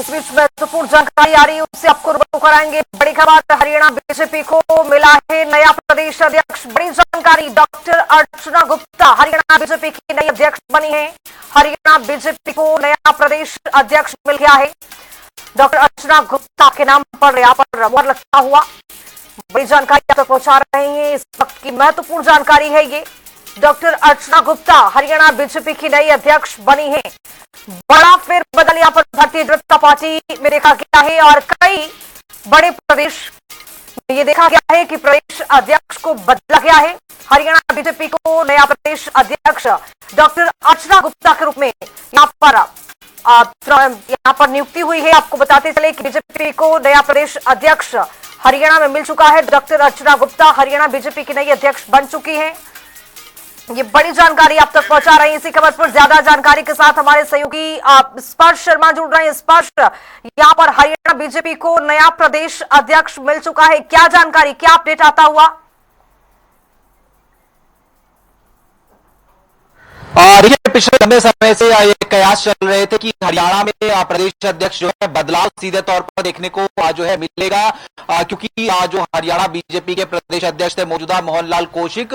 इस बीच महत्वपूर्ण जानकारी आ रही है, उससे आपको रूबरू कराएंगे। बड़ी खबर, हरियाणा बीजेपी को मिला है नया प्रदेश अध्यक्ष। बड़ी जानकारी, डॉक्टर अर्चना गुप्ता हरियाणा बीजेपी की नई अध्यक्ष बनी है। हरियाणा बीजेपी को नया प्रदेश अध्यक्ष मिल गया है। डॉक्टर अर्चना गुप्ता के नाम पर यहाँ पर मोहर लगता हुआ बड़ी जानकारी आप तक पहुंचा रहे हैं। इस वक्त की महत्वपूर्ण जानकारी है ये। डॉक्टर अर्चना गुप्ता हरियाणा बीजेपी की नई अध्यक्ष बनी है। बड़ा फेरबदल यहाँ पर भारतीय जनता पार्टी में देखा गया है और कई बड़े प्रदेश में ये देखा गया है कि प्रदेश अध्यक्ष को बदला गया है। हरियाणा बीजेपी को नया प्रदेश अध्यक्ष डॉक्टर अर्चना गुप्ता के रूप में यहाँ पर नियुक्ति हुई है। आपको बताते चले कि बीजेपी को नया प्रदेश अध्यक्ष हरियाणा में मिल चुका है। डॉक्टर अर्चना गुप्ता हरियाणा बीजेपी की नई अध्यक्ष बन चुकी हैं। ये बड़ी जानकारी आप तक पहुंचा रहे हैं। इसी खबर पर ज्यादा जानकारी के साथ हमारे सहयोगी स्पर्श शर्मा जुड़ रहे हैं। स्पर्श, यहाँ पर हरियाणा बीजेपी को नया प्रदेश अध्यक्ष मिल चुका है, क्या जानकारी, क्या अपडेट आता हुआ? देखिए, पिछले लंबे समय से ये कयास चल रहे थे कि हरियाणा में प्रदेश अध्यक्ष जो है बदलाव सीधे तौर पर देखने को जो है मिलेगा, क्योंकि जो हरियाणा बीजेपी के प्रदेश अध्यक्ष थे मौजूदा मोहनलाल कौशिक,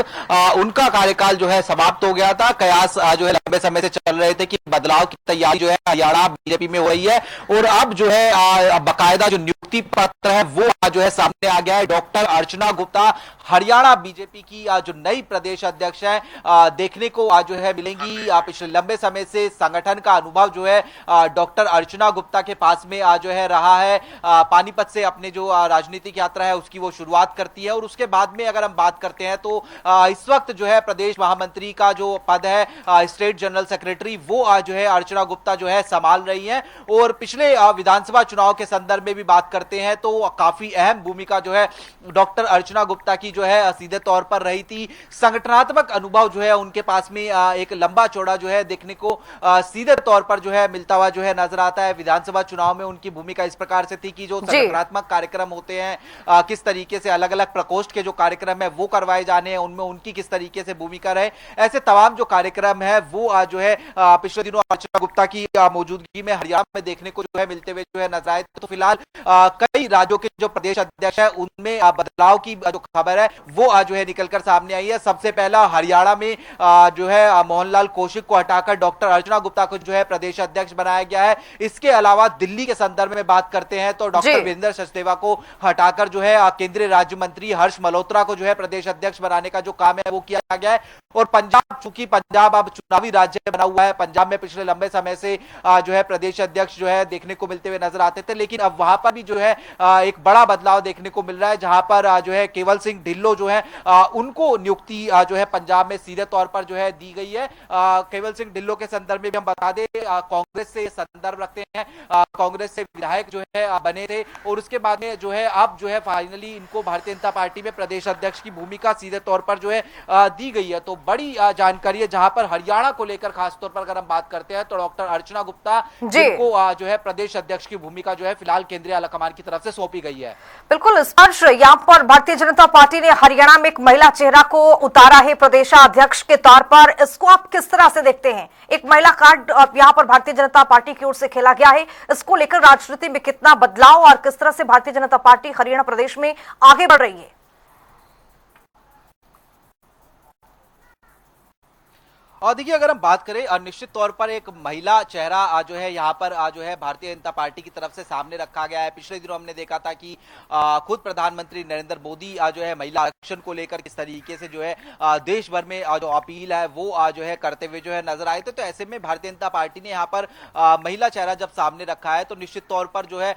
उनका कार्यकाल जो है समाप्त हो गया था। कयास जो है लंबे समय से चल रहे थे कि बदलाव की तैयारी जो है हरियाणा बीजेपी में हो रही है और अब जो है बाकायदा जो नियुक्ति पत्र है वो जो है सामने आ गया है। डॉक्टर अर्चना गुप्ता हरियाणा बीजेपी की जो नई प्रदेश अध्यक्ष है देखने को जो है मिलेंगी। पिछले लंबे समय से संगठन का अनुभव जो है डॉक्टर अर्चना गुप्ता के पास में जो है रहा है। पानीपत से अपने जो राजनीतिक यात्रा है उसकी वो शुरुआत करती है और उसके बाद में अगर हम बात करते हैं तो इस वक्त जो है प्रदेश महामंत्री का जो पद है स्टेट जनरल सेक्रेटरी वो जो है अर्चना गुप्ता जो है संभाल रही है। और पिछले विधानसभा चुनाव के संदर्भ में भी बात करते हैं तो काफी अहम भूमिका जो है डॉक्टर अर्चना गुप्ता की जो है सीधे तौर पर रही थी। संगठनात्मक अनुभव जो है उनके पास में एक लंबा चौड़ा जो है देखने को सीधे तौर पर जो है मिलता हुआ जो है नजर आता है। विधानसभा चुनाव में उनकी भूमिका इस प्रकार से थी कि जो संगठनात्मक कार्यक्रम होते हैं किस तरीके से अलग अलग प्रकोष्ठ के जो कार्यक्रम है वो करवाए जाने हैं, उनमें उनकी किस तरीके से भूमिका रहे, ऐसे तमाम जो कार्यक्रम है वो जो है पिछले दिनों अर्चना गुप्ता की मौजूदगी में हरियाणा में देखने को जो है मिलते हुए जो है नजर आए। तो फिलहाल कई राज्यों के जो प्रदेश अध्यक्ष है उनमें बदलाव की जो खबर है वो जो है निकलकर सामने आई है। सबसे पहला हरियाणा में जो है मोहनलाल कौशिक को हटाकर डॉक्टर अर्चना गुप्ता को जो है प्रदेश अध्यक्ष बनाया गया है। इसके अलावा दिल्ली के संदर्भ में बात करते हैं तो डॉक्टर वीरेंद्र सचदेवा को हटाकर जो है केंद्रीय राज्य मंत्री हर्ष मल्होत्रा को जो है प्रदेश अध्यक्ष बनाने का जो काम है वो किया गया है। और पंजाब, चूंकि पंजाब अब चुनावी राज्य बना हुआ है, पंजाब में पिछले लंबे समय से जो है प्रदेश अध्यक्ष जो है देखने को मिलते हुए नजर आते थे, लेकिन अब वहां पर भी जो है एक बड़ा बदलाव देखने को मिल रहा है, जहां पर जो है केवल सिंह ढिल्लों जो है उनको नियुक्ति जो है पंजाब में सीधे तौर पर जो है दी गई है। केवल सिंह ढिल्लों के संदर्भ में भी हम बता दें कांग्रेस से संदर्भ रखते हैं, कांग्रेस से विधायक जो है बने थे और उसके बाद में जो है अब जो है फाइनली इनको भारतीय जनता पार्टी में प्रदेश अध्यक्ष की भूमिका सीधे तौर पर जो है दी गई है। तो बड़ी जानकारी है, जहां पर हरियाणा को लेकर खासतौर पर अगर हम बात करते हैं तो डॉक्टर अर्चना गुप्ता जिनको जो है प्रदेश अध्यक्ष की भूमिका जो है फिलहाल केंद्रीय आलाकमान की तरफ से सौंपी गई है। बिल्कुल स्पर्श, यहाँ पर भारतीय जनता पार्टी ने हरियाणा में एक महिला चेहरा को उतारा है प्रदेशाध्यक्ष के तौर पर, इसको आप किस तरह से देखते हैं? एक महिला कार्ड यहाँ पर भारतीय जनता पार्टी की ओर से खेला गया है, इसको लेकर राजनीति में कितना बदलाव और किस तरह से भारतीय जनता पार्टी हरियाणा प्रदेश में आगे बढ़ रही है? और देखिए, अगर हम बात करें निश्चित तौर पर एक महिला चेहरा जो है यहाँ पर जो है भारतीय जनता पार्टी की तरफ से सामने रखा गया है। पिछले दिनों हमने देखा था कि खुद प्रधानमंत्री नरेंद्र मोदी जो है महिला आरक्षण को लेकर किस तरीके से जो है देश भर में जो अपील है वो जो है करते हुए जो है नजर आए थे। तो ऐसे में भारतीय जनता पार्टी ने यहाँ पर महिला चेहरा जब सामने रखा है तो निश्चित तौर पर जो है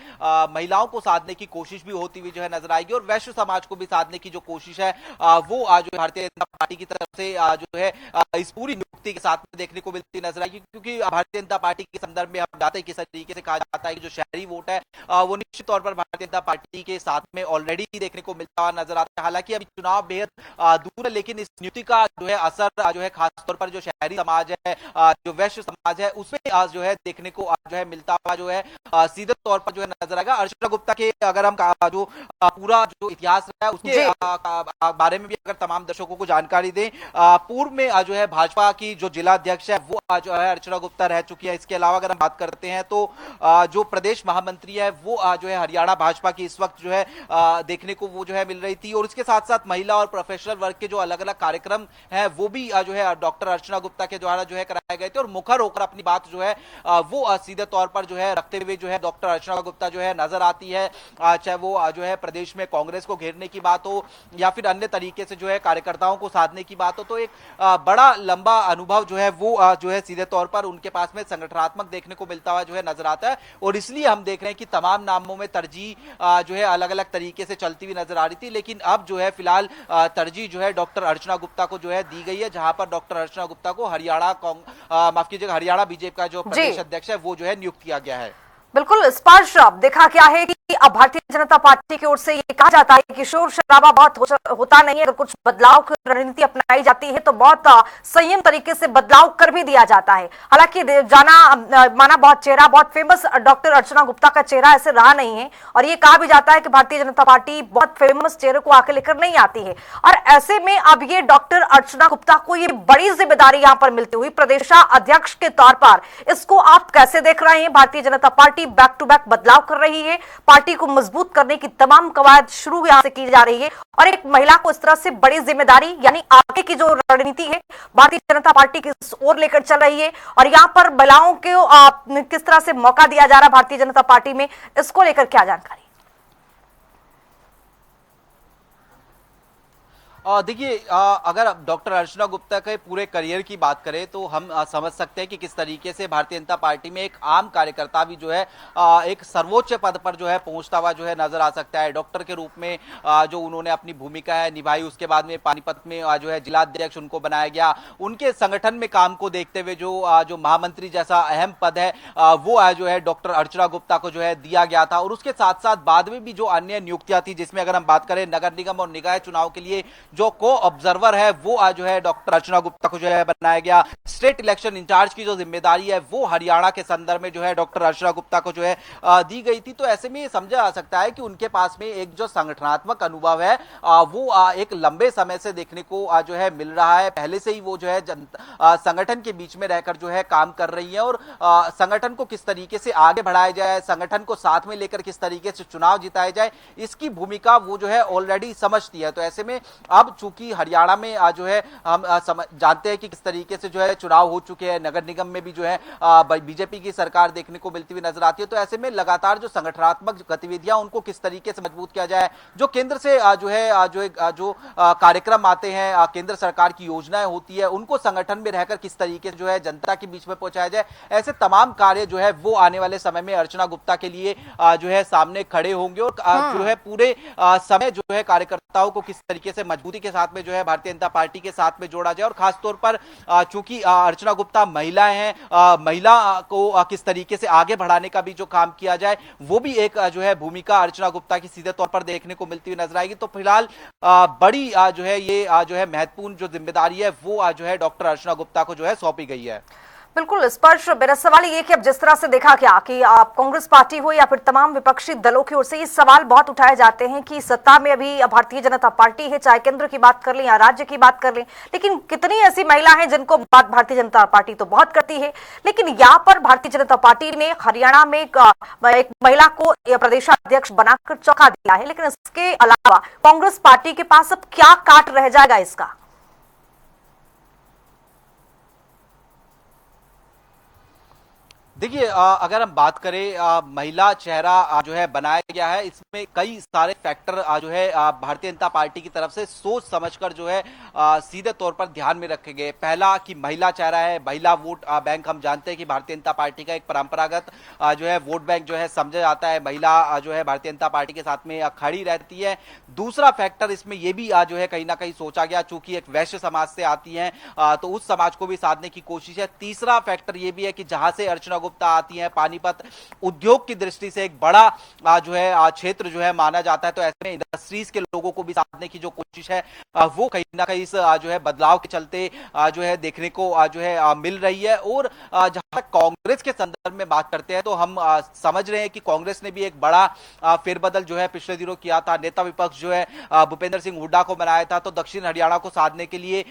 महिलाओं को साधने की कोशिश भी होती हुई जो है नजर आएगी और वैश्य समाज को भी साधने की जो कोशिश है वो जो भारतीय जनता पार्टी की तरफ से जो है इस पूरी के साथ में देखने को मिलती नजर आएगी। क्योंकि भारतीय जनता पार्टी के संदर्भ में हम जानते हैं किस तरीके से कहा जाता है कि जो शहरी वोट है वो निश्चित तौर पर भारतीय जनता पार्टी के साथ में ऑलरेडी देखने को मिलता हुआ नजर आता है। हालांकि अभी चुनाव बेहद दूर है, लेकिन इस नियुक्ति का जो है असर जो है खासतौर पर जो शहरी समाज है, जो वैश्य समाज है, उसमें जो है देखने को जो है मिलता हुआ जो है सीधे तौर पर जो है नजर आएगा। अर्चना गुप्ता के अगर हम जो पूरा जो इतिहास है उसके बारे में भी अगर तमाम दर्शकों को जानकारी दें, पूर्व में जो है भाजपा की जो जिला अध्यक्ष है वो जो है अर्चना गुप्ता रह चुकी है। इसके अलावा अगर हम बात करते हैं तो जो प्रदेश महामंत्री है वो जो है हरियाणा भाजपा की इस वक्त जो है देखने को वो जो है मिल रही थी। और इसके साथ साथ महिला और प्रोफेशनल वर्ग के जो अलग अलग कार्यक्रम है वो भी जो है डॉक्टर अर्चना गुप्ता के द्वारा जो है कराए गए थे। और मुखर होकर अपनी बात जो है वो सीधे तौर पर जो है रखते हुए जो है डॉक्टर अर्चना गुप्ता जो है नजर आती है। चाहे वो जो है प्रदेश में कांग्रेस को घेरने की बात हो या फिर अन्य तरीके से जो है कार्यकर्ताओं को साधने की बात हो, तो एक बड़ा लंबा अनुभव जो है वो जो है सीधे तौर पर उनके पास में संगठनात्मक देखने को मिलता हुआ जो है नजर आता है। और इसलिए हम देख रहे हैं कि तमाम नामों में तरजीह जो है अलग अलग तरीके से चलती हुई नजर आ रही थी, लेकिन अब जो है फिलहाल तरजीह जो है डॉक्टर अर्चना गुप्ता को जो है दी गई है, जहां पर डॉक्टर अर्चना गुप्ता को माफ कीजिएगा हरियाणा बीजेपी का जो प्रदेश अध्यक्ष है वो जो है नियुक्त किया गया है। बिल्कुल स्पर्श देखा क्या है कि अब भारतीय जनता पार्टी की ओर से ये कहा जाता है कि शोर शराबा बहुत होता नहीं है, अगर कुछ बदलाव की रणनीति अपनाई जाती है तो बहुत संयम तरीके से बदलाव कर भी दिया जाता है। हालांकि जाना माना बहुत चेहरा, बहुत फेमस डॉक्टर अर्चना गुप्ता का चेहरा ऐसे रहा नहीं है और ये कहा भी जाता है कि भारतीय जनता पार्टी बहुत फेमस चेहरे को आके लेकर नहीं आती है। और ऐसे में अब ये डॉक्टर अर्चना गुप्ता को ये बड़ी जिम्मेदारी यहाँ पर मिलती हुई प्रदेशाध्यक्ष के तौर पर, इसको आप कैसे देख रहे हैं? Bharatiya Janata party back to back बदलाव कर रही है, पार्टी को मजबूत करने की तमाम कवायद शुरू यहां से की जा रही है और एक महिला को इस तरह से बड़ी जिम्मेदारी यानी आगे की जो रणनीति है भारतीय जनता पार्टी की ओर लेकर चल रही है और यहां पर महिलाओं को किस तरह से मौका दिया जा रहा है भारतीय जनता पार्टी में, इसको लेकर क्या जानकारी? देखिए, अगर डॉक्टर अर्चना गुप्ता के पूरे करियर की बात करें तो हम समझ सकते हैं कि किस तरीके से भारतीय जनता पार्टी में एक आम कार्यकर्ता भी जो है एक सर्वोच्च पद पर जो है पहुंचता हुआ जो है नजर आ सकता है। डॉक्टर के रूप में जो उन्होंने अपनी भूमिका है निभाई, उसके बाद में पानीपत में जो है जिला अध्यक्ष उनको बनाया गया। उनके संगठन में काम को देखते हुए जो महामंत्री जैसा अहम पद है वो जो है डॉक्टर अर्चना गुप्ता को जो है दिया गया था। और उसके साथ साथ बाद में भी जो अन्य नियुक्तियां थी, जिसमें अगर हम बात करें नगर निगम और निकाय चुनाव के लिए जो को ऑब्जर्वर है वो जो है डॉक्टर अर्चना गुप्ता को जो है बनाया गया। स्टेट इलेक्शन इंचार्ज की जो जिम्मेदारी है वो हरियाणा के संदर्भ में जो है डॉक्टर अर्चना गुप्ता को जो है दी गई थी। तो ऐसे में ये समझा जा सकता है कि उनके पास में एक जो संगठनात्मक अनुभव है वो एक लंबे समय से देखने को जो है मिल रहा है। पहले से ही वो जो है संगठन के बीच में रहकर जो है काम कर रही है और संगठन को किस तरीके से आगे बढ़ाया जाए, संगठन को साथ में लेकर किस तरीके से चुनाव जिताया जाए, इसकी भूमिका वो जो है ऑलरेडी समझती है। तो ऐसे में अब चूंकि हरियाणा में जो है हम जानते हैं कि किस तरीके से जो है चुनाव हो चुके हैं, नगर निगम में भी जो है बीजेपी की सरकार देखने को मिलती हुई नजर आती है। तो ऐसे में लगातार जो संगठनात्मक गतिविधियां उनको किस तरीके से मजबूत किया जाए, जो केंद्र से जो है जो कार्यक्रम आते हैं, केंद्र सरकार की योजनाएं होती है, उनको संगठन में रहकर किस तरीके से जो है जनता के बीच में पहुंचाया जाए, ऐसे तमाम कार्य जो है वो आने वाले समय में अर्चना गुप्ता के लिए जो है सामने खड़े होंगे। और जो है पूरे समय जो है कार्यकर्ताओं को किस तरीके से मजबूती के साथ में जो है भारतीय जनता पार्टी के साथ में जोड़ा जाए। और खासतौर पर चूंकि अर्चना गुप्ता महिलाएं हैं, महिला को किस तरीके से आगे बढ़ाने का भी जो काम किया जाए वो भी एक जो है भूमिका अर्चना गुप्ता की सीधे तौर पर देखने को मिलती हुई नजर आएगी। तो फिलहाल बड़ी जो है ये जो है महत्वपूर्ण जो जिम्मेदारी है वो जो है डॉक्टर अर्चना गुप्ता को जो है सौंपी गई है। बिल्कुल स्पर्श, मेरा सवाल ये कि अब जिस तरह से देखा गया कि आप कांग्रेस पार्टी हो या फिर तमाम विपक्षी दलों की ओर से ये सवाल बहुत उठाए जाते हैं कि सत्ता में अभी भारतीय जनता पार्टी है, चाहे केंद्र की बात कर लें या राज्य की बात कर लें, लेकिन कितनी ऐसी महिला हैं जिनको बात भारतीय जनता पार्टी तो बहुत करती है, लेकिन यहाँ पर भारतीय जनता पार्टी ने हरियाणा में एक महिला को प्रदेशाध्यक्ष बनाकर चौंका दिया है। लेकिन इसके अलावा कांग्रेस पार्टी के पास अब क्या काट रह जाएगा इसका? देखिए, अगर हम बात करें महिला चेहरा जो है बनाया गया है, इसमें कई सारे फैक्टर जो है भारतीय जनता पार्टी की तरफ से सोच समझकर जो है सीधे तौर पर ध्यान में रखे गए। पहला कि महिला चेहरा है, महिला वोट बैंक। हम जानते हैं कि भारतीय जनता पार्टी का एक परंपरागत जो है वोट बैंक जो है समझा जाता है, महिला जो है भारतीय जनता पार्टी के साथ में खड़ी रहती है। दूसरा फैक्टर इसमें यह भी जो है कहीं ना कहीं सोचा गया, चूंकि एक वैश्य समाज से आती है तो उस समाज को भी साधने की कोशिश है। तीसरा फैक्टर यह भी है कि जहां से अर्चना गुप्ता आती हैं। पानीपत उद्योग की दृष्टि से एक बड़ा जो है क्षेत्र जो है माना जाता है, तो ऐसे में इंडस्ट्रीज के लोगों को भी साधने की जो कोशिश है वो कहीं ना कहीं इस जो है बदलाव के चलते जो है देखने को जो है मिल रही है। और जहां तक कांग्रेस के संदर्भ में बात करते हैं तो हम समझ रहे हैं कि कांग्रेस ने भी एक बड़ा फेरबदल जो है पिछले दिनों किया था। नेता विपक्ष जो है भूपेंद्र सिंह हुड्डा को बनाया था, तो दक्षिण हरियाणा को साधने के लिए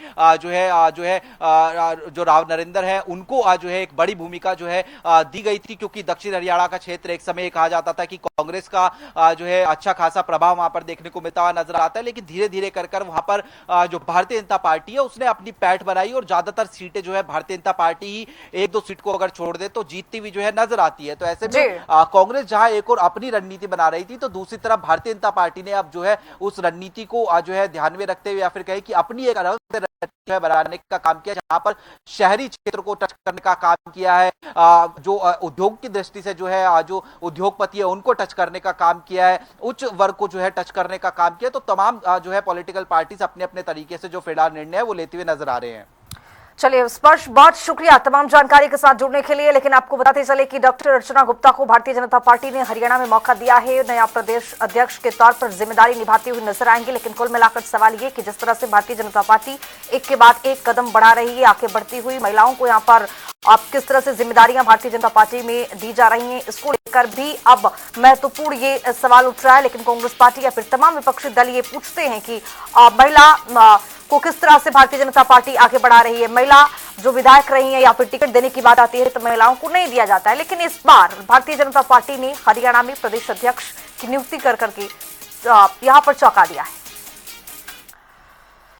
जो राव नरेंद्र है उनको जो है एक बड़ी भूमिका जो है दी गई थी, क्योंकि दक्षिण हरियाणा का क्षेत्र एक समय कहा जाता था कि कांग्रेस का जो है अच्छा खासा प्रभाव वहां पर देखने को मिलता हुआ नजर आता है। लेकिन धीरे धीरे कर वहां पर जो भारतीय जनता पार्टी है उसने अपनी पैठ बनाई और ज्यादातर सीटें जो है भारतीय जनता पार्टी ही एक दो सीट को अगर छोड़ दे तो जीतती हुई जो है नजर आती है। तो ऐसे में कांग्रेस जहां एक और अपनी रणनीति बना रही थी, तो दूसरी तरफ भारतीय जनता पार्टी ने अब जो है उस रणनीति को जो है ध्यान में रखते हुए या फिर कहे कि अपनी एक अलग रणनीति बनाने का काम किया, जहां पर शहरी क्षेत्र को टच करने का काम किया है, जो उद्योग की दृष्टि से जो है जो उद्योगपति है उनको टच करने का काम किया है, उच्च वर्ग को जो है टच करने का काम किया। तो तमाम जो है पॉलिटिकल पार्टीज अपने अपने तरीके से जो फिलहाल निर्णय है वो लेते हुए नजर आ रहे हैं। चलिए स्पर्श, बहुत शुक्रिया तमाम जानकारी के साथ जुड़ने के लिए। लेकिन आपको बताते चले कि डॉक्टर अर्चना गुप्ता को भारतीय जनता पार्टी ने हरियाणा में मौका दिया है। नया प्रदेश अध्यक्ष के तौर पर जिम्मेदारी निभाते हुए नजर आएंगे। लेकिन कुल मिलाकर सवाल ये कि जिस तरह से भारतीय जनता पार्टी एक के बाद एक कदम बढ़ा रही है, आगे बढ़ती हुई महिलाओं को यहाँ पर अब किस तरह से जिम्मेदारियां भारतीय जनता पार्टी में दी जा रही हैं, इसको लेकर भी अब महत्वपूर्ण ये सवाल उठ रहा है। लेकिन कांग्रेस पार्टी या फिर तमाम विपक्षी दल ये पूछते हैं कि महिला को किस तरह से भारतीय जनता पार्टी आगे बढ़ा रही है। महिला जो विधायक रही है या फिर टिकट देने की बात आती है तो महिलाओं को नहीं दिया जाता है। लेकिन इस बार भारतीय जनता पार्टी ने हरियाणा में प्रदेश अध्यक्ष की नियुक्ति कर करके यहाँ पर चौंका दिया है।